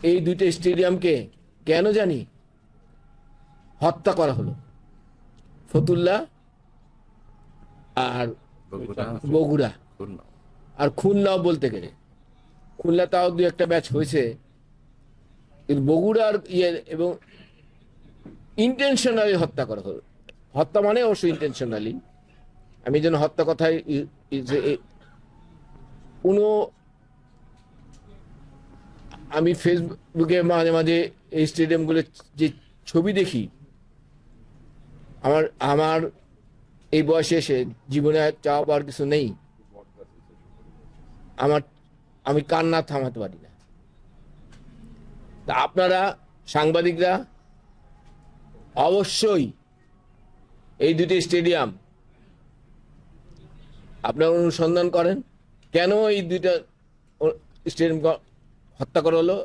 এই দুইটা স্টেডিয়ামকে কেন জানি হত্যা করা হলো, ফতুল্লা আর বগুড়া, আর খুলনাও বলতে গেলে খুলনা তাও দু একটা ব্যাচ হয়েছে, কিন্তু বগুড়ার এবং ইন্টেনশনালি হত্যা করা হলো। হত্যা মানে অবশ্যই ইন্টেনশনালি, আমি যেন হত্যা কথায় কোনো, আমি ফেসবুকে মাঝে মাঝে এই স্টেডিয়ামগুলো যে ছবি দেখি, আমার আমার এই বয়সে এসে জীবনে চাওয়ার কিছু নেই, আমি কান্না থামাতে পারি না। তা আপনারা সাংবাদিকরা অবশ্যই এই দুটি স্টেডিয়াম আপনারা অনুসন্ধান করেন, কেন এই দুইটা স্টেডিয়াম হত্যা করা হলো।